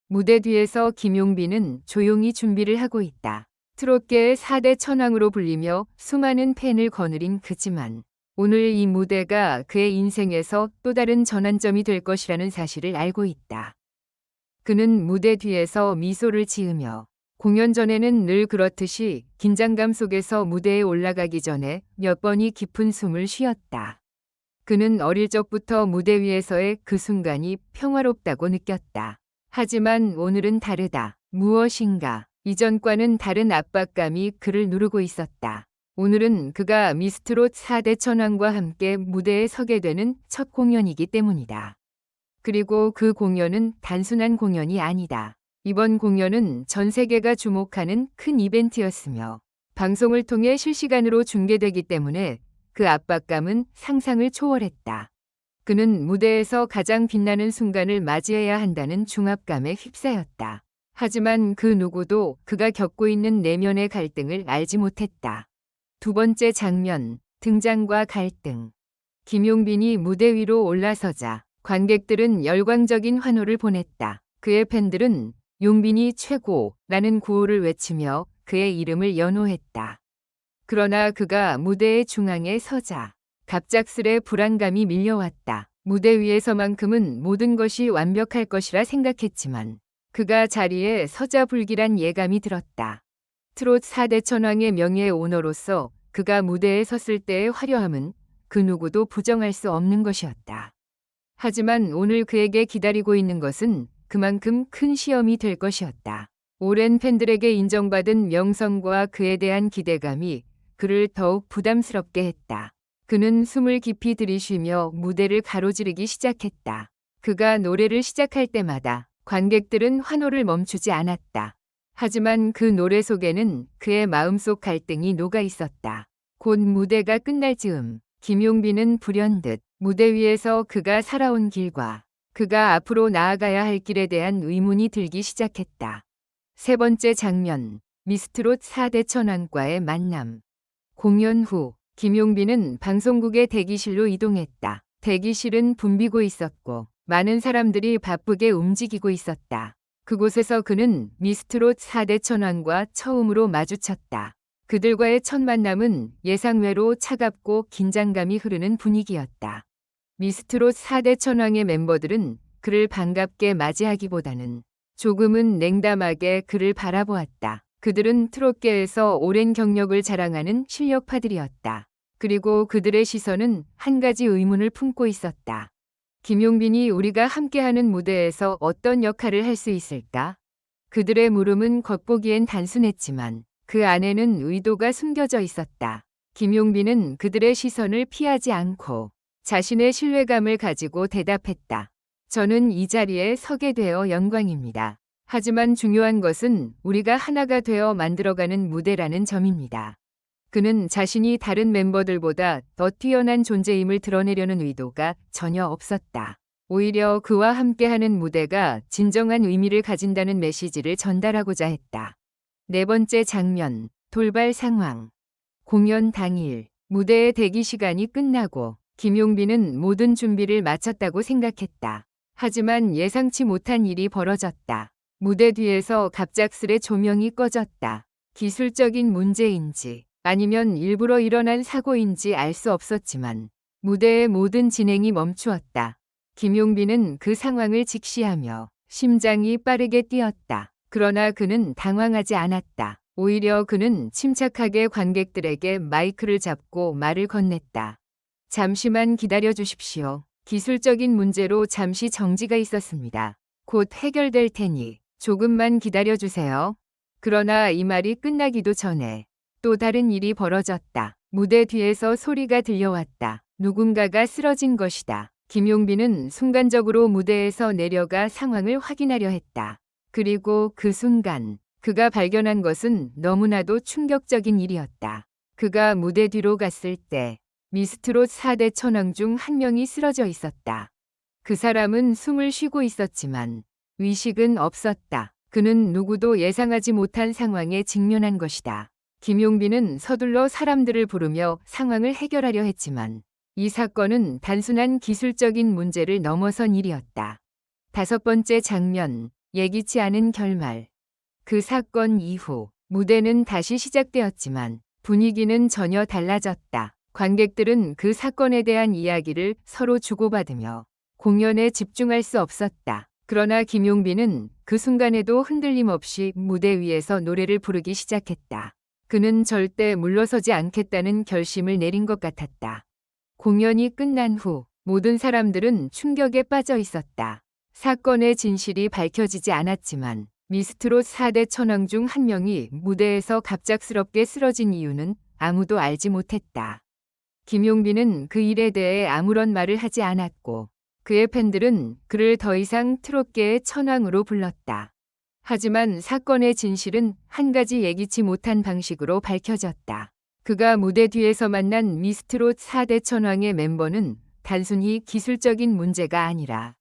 무대 뒤에서 김용빈은 조용히 준비를 하고 있다. 트롯계의 4대 천왕으로 불리며 수많은 팬을 거느린 그지만 오늘 이 무대가 그의 인생에서 또 다른 전환점이 될 것이라는 사실을 알고 있다. 그는 무대 뒤에서 미소를 지으며 공연 전에는 늘 그렇듯이 긴장감 속에서 무대에 올라가기 전에 몇 번이 깊은 숨을 쉬었다. 그는 어릴 적부터 무대 위에서의 그 순간이 평화롭다고 느꼈다. 하지만 오늘은 다르다. 무엇인가 이전과는 다른 압박감이 그를 누르고 있었다. 오늘은 그가 미스트롯 4대 천왕과 함께 무대에 서게 되는 첫 공연이기 때문이다. 그리고 그 공연은 단순한 공연이 아니다. 이번 공연은 전 세계가 주목하는 큰 이벤트였으며 방송을 통해 실시간으로 중계되기 때문에 그 압박감은 상상을 초월했다. 그는 무대에서 가장 빛나는 순간을 맞이해야 한다는 중압감에 휩싸였다. 하지만 그 누구도 그가 겪고 있는 내면의 갈등을 알지 못했다. 두 번째 장면, 등장과 갈등. 김용빈이 무대 위로 올라서자 관객들은 열광적인 환호를 보냈다. 그의 팬들은 용빈이 최고라는 구호를 외치며 그의 이름을 연호했다. 그러나 그가 무대의 중앙에 서자 갑작스레 불안감이 밀려왔다. 무대 위에서만큼은 모든 것이 완벽할 것이라 생각했지만 그가 자리에 서자 불길한 예감이 들었다. 트롯 4대 천왕의 명예의 오너로서 그가 무대에 섰을 때의 화려함은 그 누구도 부정할 수 없는 것이었다. 하지만 오늘 그에게 기다리고 있는 것은 그만큼 큰 시험이 될 것이었다. 오랜 팬들에게 인정받은 명성과 그에 대한 기대감이 그를 더욱 부담스럽게 했다. 그는 숨을 깊이 들이쉬며 무대를 가로지르기 시작했다. 그가 노래를 시작할 때마다 관객들은 환호를 멈추지 않았다. 하지만 그 노래 속에는 그의 마음속 갈등이 녹아 있었다. 곧 무대가 끝날 즈음 김용빈은 불현듯 무대 위에서 그가 살아온 길과 그가 앞으로 나아가야 할 길에 대한 의문이 들기 시작했다. 세 번째 장면, 미스트롯 4대 천왕과의 만남. 공연 후 김용빈은 방송국의 대기실로 이동했다. 대기실은 붐비고 있었고 많은 사람들이 바쁘게 움직이고 있었다. 그곳에서 그는 미스트롯 4대 천왕과 처음으로 마주쳤다. 그들과의 첫 만남은 예상외로 차갑고 긴장감이 흐르는 분위기였다. 미스트롯 4대 천왕의 멤버들은 그를 반갑게 맞이하기보다는 조금은 냉담하게 그를 바라보았다. 그들은 트롯계에서 오랜 경력을 자랑하는 실력파들이었다. 그리고 그들의 시선은 한 가지 의문을 품고 있었다. 김용빈이 우리가 함께하는 무대에서 어떤 역할을 할 수 있을까? 그들의 물음은 겉보기엔 단순했지만 그 안에는 의도가 숨겨져 있었다. 김용빈은 그들의 시선을 피하지 않고 자신의 신뢰감을 가지고 대답했다. 저는 이 자리에 서게 되어 영광입니다. 하지만 중요한 것은 우리가 하나가 되어 만들어가는 무대라는 점입니다. 그는 자신이 다른 멤버들보다 더 뛰어난 존재임을 드러내려는 의도가 전혀 없었다. 오히려 그와 함께하는 무대가 진정한 의미를 가진다는 메시지를 전달하고자 했다. 네 번째 장면, 돌발 상황. 공연 당일, 무대의 대기 시간이 끝나고 김용빈은 모든 준비를 마쳤다고 생각했다. 하지만 예상치 못한 일이 벌어졌다. 무대 뒤에서 갑작스레 조명이 꺼졌다. 기술적인 문제인지 아니면 일부러 일어난 사고인지 알 수 없었지만 무대의 모든 진행이 멈추었다. 김용빈은 그 상황을 직시하며 심장이 빠르게 뛰었다. 그러나 그는 당황하지 않았다. 오히려 그는 침착하게 관객들에게 마이크를 잡고 말을 건넸다. 잠시만 기다려 주십시오. 기술적인 문제로 잠시 정지가 있었습니다. 곧 해결될 테니 조금만 기다려 주세요. 그러나 이 말이 끝나기도 전에 또 다른 일이 벌어졌다. 무대 뒤에서 소리가 들려왔다. 누군가가 쓰러진 것이다. 김용빈은 순간적으로 무대에서 내려가 상황을 확인하려 했다. 그리고 그 순간 그가 발견한 것은 너무나도 충격적인 일이었다. 그가 무대 뒤로 갔을 때 미스트롯 4대 천왕 중 한 명이 쓰러져 있었다. 그 사람은 숨을 쉬고 있었지만 의식은 없었다. 그는 누구도 예상하지 못한 상황에 직면한 것이다. 김용빈은 서둘러 사람들을 부르며 상황을 해결하려 했지만 이 사건은 단순한 기술적인 문제를 넘어선 일이었다. 다섯 번째 장면, 예기치 않은 결말. 그 사건 이후 무대는 다시 시작되었지만 분위기는 전혀 달라졌다. 관객들은 그 사건에 대한 이야기를 서로 주고받으며 공연에 집중할 수 없었다. 그러나 김용빈은 그 순간에도 흔들림 없이 무대 위에서 노래를 부르기 시작했다. 그는 절대 물러서지 않겠다는 결심을 내린 것 같았다. 공연이 끝난 후 모든 사람들은 충격에 빠져 있었다. 사건의 진실이 밝혀지지 않았지만 미스트롯 4대 천왕 중 한 명이 무대에서 갑작스럽게 쓰러진 이유는 아무도 알지 못했다. 김용빈은 그 일에 대해 아무런 말을 하지 않았고 그의 팬들은 그를 더 이상 트롯계의 천왕으로 불렀다. 하지만 사건의 진실은 한 가지 예기치 못한 방식으로 밝혀졌다. 그가 무대 뒤에서 만난 미스트롯 4대 천왕의 멤버는 단순히 기술적인 문제가 아니라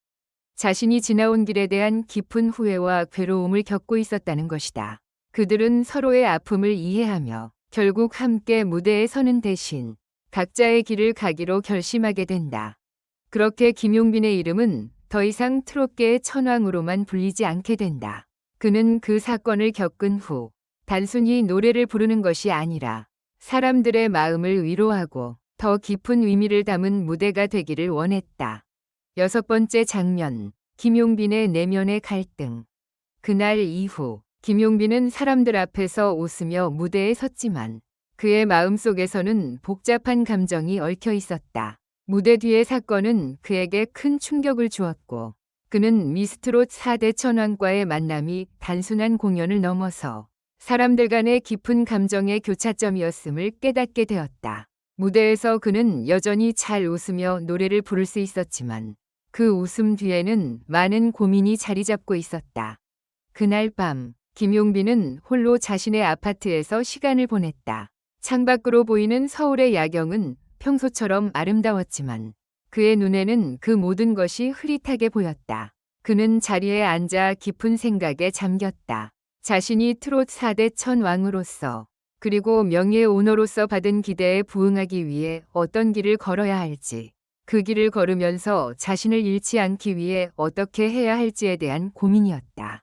자신이 지나온 길에 대한 깊은 후회와 괴로움을 겪고 있었다는 것이다. 그들은 서로의 아픔을 이해하며 결국 함께 무대에 서는 대신 각자의 길을 가기로 결심하게 된다. 그렇게 김용빈의 이름은 더 이상 트롯계의 천왕으로만 불리지 않게 된다. 그는 그 사건을 겪은 후 단순히 노래를 부르는 것이 아니라 사람들의 마음을 위로하고 더 깊은 의미를 담은 무대가 되기를 원했다. 6번째 장면, 김용빈의 내면의 갈등. 그날 이후 김용빈은 사람들 앞에서 웃으며 무대에 섰지만 그의 마음속에서는 복잡한 감정이 얽혀 있었다. 무대 뒤의 사건은 그에게 큰 충격을 주었고 그는 미스트롯 4대 천왕과의 만남이 단순한 공연을 넘어서 사람들 간의 깊은 감정의 교차점이었음을 깨닫게 되었다. 무대에서 그는 여전히 잘 웃으며 노래를 부를 수 있었지만 그 웃음 뒤에는 많은 고민이 자리 잡고 있었다. 그날 밤 김용빈은 홀로 자신의 아파트에서 시간을 보냈다. 창밖으로 보이는 서울의 야경은 평소처럼 아름다웠지만 그의 눈에는 그 모든 것이 흐릿하게 보였다. 그는 자리에 앉아 깊은 생각에 잠겼다. 자신이 트롯 4대 천왕으로서 그리고 명예의 오너로서 받은 기대에 부응하기 위해 어떤 길을 걸어야 할지, 그 길을 걸으면서 자신을 잃지 않기 위해 어떻게 해야 할지에 대한 고민이었다.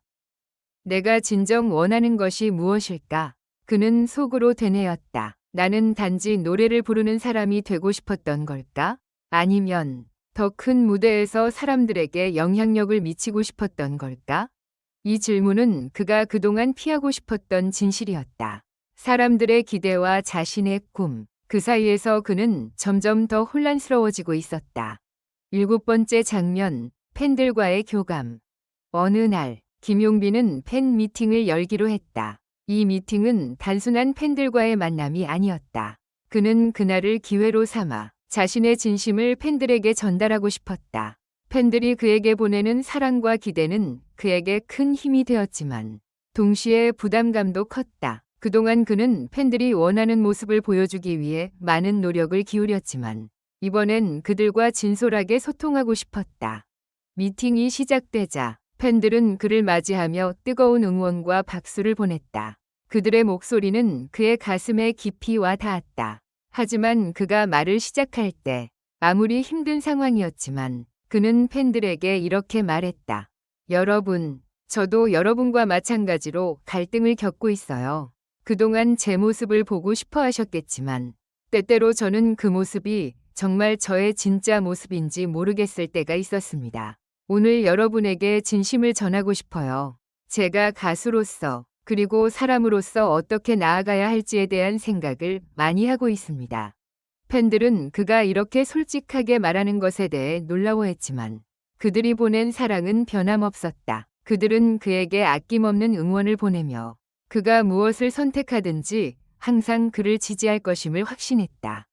내가 진정 원하는 것이 무엇일까? 그는 속으로 되뇌었다. 나는 단지 노래를 부르는 사람이 되고 싶었던 걸까? 아니면 더 큰 무대에서 사람들에게 영향력을 미치고 싶었던 걸까? 이 질문은 그가 그동안 피하고 싶었던 진실이었다. 사람들의 기대와 자신의 꿈, 그 사이에서 그는 점점 더 혼란스러워지고 있었다. 7번째 장면, 팬들과의 교감. 어느 날, 김용빈은 팬 미팅을 열기로 했다. 이 미팅은 단순한 팬들과의 만남이 아니었다. 그는 그날을 기회로 삼아 자신의 진심을 팬들에게 전달하고 싶었다. 팬들이 그에게 보내는 사랑과 기대는 그에게 큰 힘이 되었지만 동시에 부담감도 컸다. 그동안 그는 팬들이 원하는 모습을 보여주기 위해 많은 노력을 기울였지만 이번엔 그들과 진솔하게 소통하고 싶었다. 미팅이 시작되자 팬들은 그를 맞이하며 뜨거운 응원과 박수를 보냈다. 그들의 목소리는 그의 가슴에 깊이 와 닿았다. 하지만 그가 말을 시작할 때 아무리 힘든 상황이었지만 그는 팬들에게 이렇게 말했다. 여러분, 저도 여러분과 마찬가지로 갈등을 겪고 있어요. 그동안 제 모습을 보고 싶어 하셨겠지만 때때로 저는 그 모습이 정말 저의 진짜 모습인지 모르겠을 때가 있었습니다. 오늘 여러분에게 진심을 전하고 싶어요. 제가 가수로서 그리고 사람으로서 어떻게 나아가야 할지에 대한 생각을 많이 하고 있습니다. 팬들은 그가 이렇게 솔직하게 말하는 것에 대해 놀라워했지만 그들이 보낸 사랑은 변함없었다. 그들은 그에게 아낌없는 응원을 보내며 그가 무엇을 선택하든지 항상 그를 지지할 것임을 확신했다.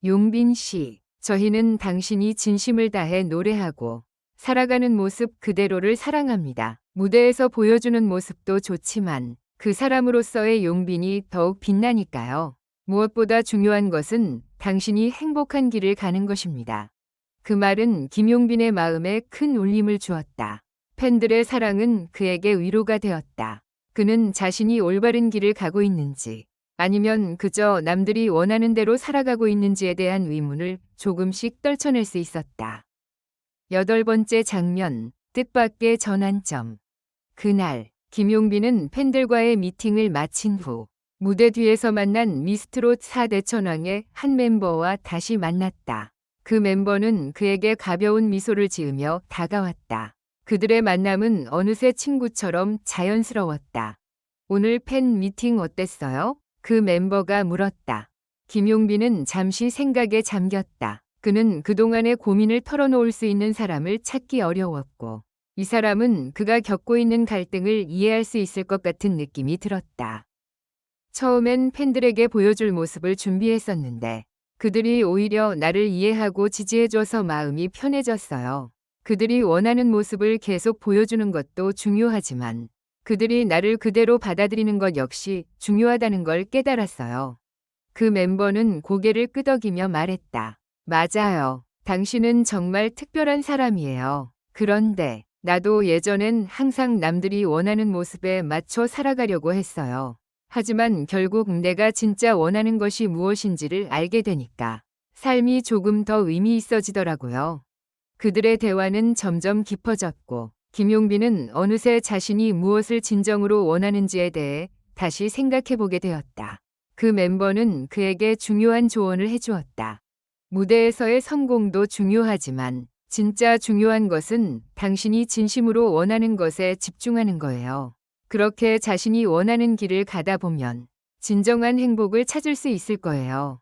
용빈 씨, 저희는 당신이 진심을 다해 노래하고 살아가는 모습 그대로를 사랑합니다. 무대에서 보여주는 모습도 좋지만 그 사람으로서의 용빈이 더욱 빛나니까요. 무엇보다 중요한 것은 당신이 행복한 길을 가는 것입니다. 그 말은 김용빈의 마음에 큰 울림을 주었다. 팬들의 사랑은 그에게 위로가 되었다. 그는 자신이 올바른 길을 가고 있는지 아니면 그저 남들이 원하는 대로 살아가고 있는지에 대한 의문을 조금씩 떨쳐낼 수 있었다. 8번째 장면, 뜻밖의 전환점. 그날 김용빈은 팬들과의 미팅을 마친 후 무대 뒤에서 만난 미스트롯 4대 천왕의 한 멤버와 다시 만났다. 그 멤버는 그에게 가벼운 미소를 지으며 다가왔다. 그들의 만남은 어느새 친구처럼 자연스러웠다. 오늘 팬 미팅 어땠어요? 그 멤버가 물었다. 김용빈은 잠시 생각에 잠겼다. 그는 그동안의 고민을 털어놓을 수 있는 사람을 찾기 어려웠고 이 사람은 그가 겪고 있는 갈등을 이해할 수 있을 것 같은 느낌이 들었다. 처음엔 팬들에게 보여줄 모습을 준비했었는데 그들이 오히려 나를 이해하고 지지해줘서 마음이 편해졌어요. 그들이 원하는 모습을 계속 보여주는 것도 중요하지만 그들이 나를 그대로 받아들이는 것 역시 중요하다는 걸 깨달았어요. 그 멤버는 고개를 끄덕이며 말했다. 맞아요. 당신은 정말 특별한 사람이에요. 그런데 나도 예전엔 항상 남들이 원하는 모습에 맞춰 살아가려고 했어요. 하지만 결국 내가 진짜 원하는 것이 무엇인지를 알게 되니까 삶이 조금 더 의미 있어지더라고요. 그들의 대화는 점점 깊어졌고 김용빈은 어느새 자신이 무엇을 진정으로 원하는지에 대해 다시 생각해보게 되었다. 그 멤버는 그에게 중요한 조언을 해주었다. 무대에서의 성공도 중요하지만 진짜 중요한 것은 당신이 진심으로 원하는 것에 집중하는 거예요. 그렇게 자신이 원하는 길을 가다 보면 진정한 행복을 찾을 수 있을 거예요.